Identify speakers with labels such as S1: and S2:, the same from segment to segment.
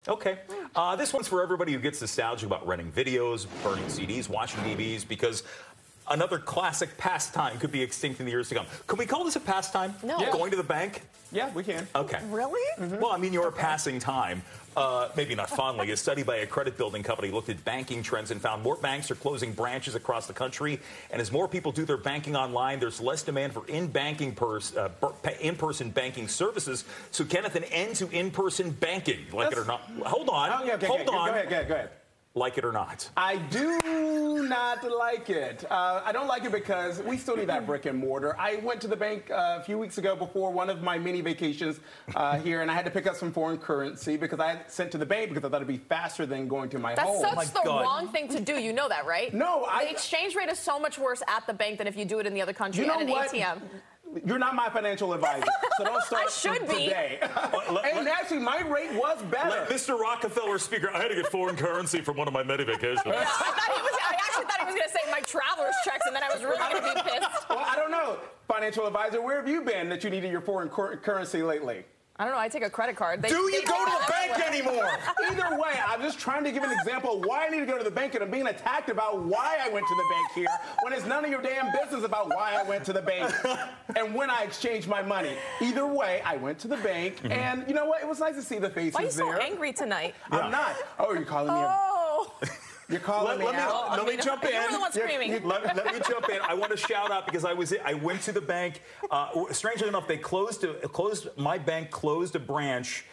S1: Okay. This one's for everybody who gets nostalgic about renting videos, burning CDs, watching TVs, because another classic pastime could be extinct in the years to come. Can we call this a pastime?
S2: No.
S1: Yeah. Going to the bank?
S3: Yeah, we can.
S1: Okay.
S2: Really?
S1: Mm-hmm. Well, I mean, you're passing time. Maybe not fondly. A study by a credit building company looked at banking trends and found more banks are closing branches across the country. And as more people do their banking online, there's less demand for in-person banking services. So, Kenneth, an end to in-person banking, like it or not. Hold on.
S3: Okay,
S1: Hold on.
S3: Go ahead.
S1: Like it or not?
S3: I do not like it. I don't like it because we still need that brick and mortar. I went to the bank a few weeks ago before one of my mini vacations here, and I had to pick up some foreign currency because I had sent to the bank because I thought it'd be faster than going to my home.
S2: That's the wrong thing to do. You know that, right?
S3: No,
S2: the exchange rate is so much worse at the bank than if you do it in the other country at an ATM.
S3: You're not my financial advisor, so don't start today. And actually, my rate was better.
S1: Let Mr. Rockefeller speaker. I had to get foreign currency from one of my many vacations.
S2: Yeah, I actually thought he was going to say my traveler's checks, and then I was really going to be pissed.
S3: Well, I don't know, financial advisor. Where have you been that you needed your foreign currency lately?
S2: I don't know. I take a credit card.
S1: Do you go to the bank anymore?
S3: Either way, I'm just trying to give an example of why I need to go to the bank, and I'm being attacked about why I went to the bank here when it's none of your damn business about why I went to the bank and when I exchanged my money. Either way, I went to the bank, and you know what? It was nice to see the faces there.
S2: Why are you so angry tonight?
S3: I'm not. Oh, you're calling me You're calling me out.
S1: Let me jump in.
S2: You're the one screaming.
S1: Let me jump in. I want to shout out because I went to the bank. Strangely enough, they my bank closed a branch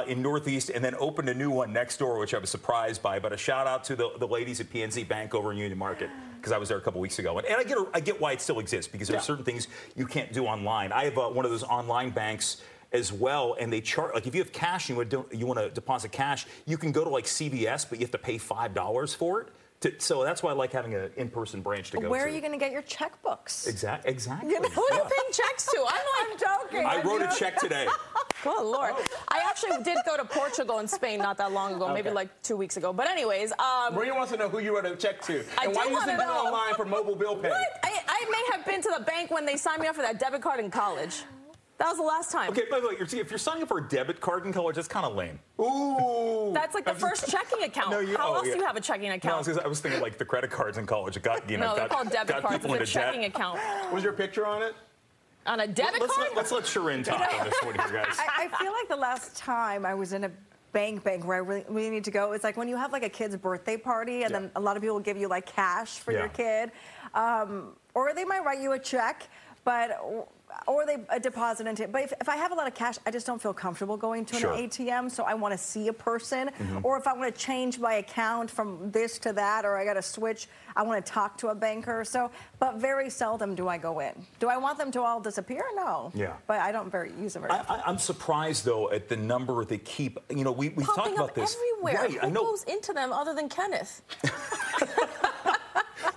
S1: in Northeast and then opened a new one next door, which I was surprised by. But a shout out to the ladies at PNC Bank over in Union Market, because I was there a couple weeks ago. And I get why it still exists, because there are certain things you can't do online. I have one of those online banks as well, and they charge, like if you have cash and you want to deposit cash, you can go to like CVS, but you have to pay $5 for it. So that's why I like having an in-person branch to go to.
S2: Where are you going to get your checkbooks?
S1: Exactly.
S2: You know, who are you paying checks to? I'm joking.
S1: I wrote a check today.
S2: Good Lord. I actually did go to Portugal and Spain not that long ago, maybe like 2 weeks ago. But anyways.
S3: Maria wants to know who you wrote a check to. And why you using it online for mobile bill pay.
S2: What? I may have been to the bank when they signed me up for that debit card in college. That was the last time.
S1: Okay, by the way, if you're signing up for a debit card in college, that's kind of lame.
S3: Ooh.
S2: That's like the first checking account. How else do you have a checking account?
S1: No, I was thinking like the credit cards in college. It got,
S2: no, they're called debit cards. It's a checking account.
S3: Was your picture on it?
S2: On a debit card?
S1: Let's let Shirin talk on this one here, guys.
S4: I feel like the last time I was in a bank where I really need to go, it's like when you have like a kid's birthday party and then a lot of people give you like cash for your kid, or they might write you a check, or they deposit into it. But if I have a lot of cash, I just don't feel comfortable going to an ATM, so I want to see a person. Or if I want to change my account from this to that, or I got to switch, I want to talk to a banker. But very seldom do I go in. Do I want them to all disappear? No.
S1: Yeah.
S4: But I don't use them very often.
S1: I'm surprised, though, at the number they keep. You know, we've talked about this.
S2: Everywhere.
S1: Right,
S2: Who goes into them other than Kenneth?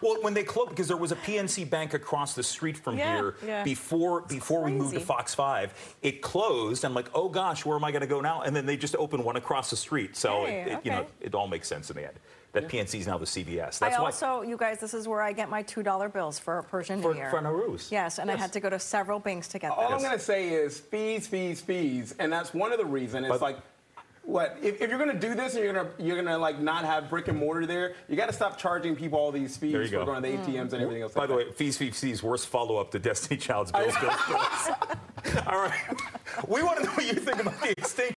S1: Well, when they closed, because there was a PNC Bank across the street from here before we moved to Fox 5, it closed. I'm like, oh gosh, where am I going to go now? And then they just opened one across the street. So you know, it all makes sense in the end. That PNC is now the CVS. That's
S4: also, you guys, this is where I get my $2 bills for Persian New Year.
S1: For Nowruz.
S4: Yes, and I had to go to several banks to get that.
S3: All I'm going to say is fees, and that's one of the reasons. It's like, what if you're going to do this and you're gonna like not have brick and mortar there? You got to stop charging people all these fees for going to the ATMs and everything else.
S1: By the way, fees, worst follow-up to Destiny Child's bills. All right, we want to know what you think about the extinction.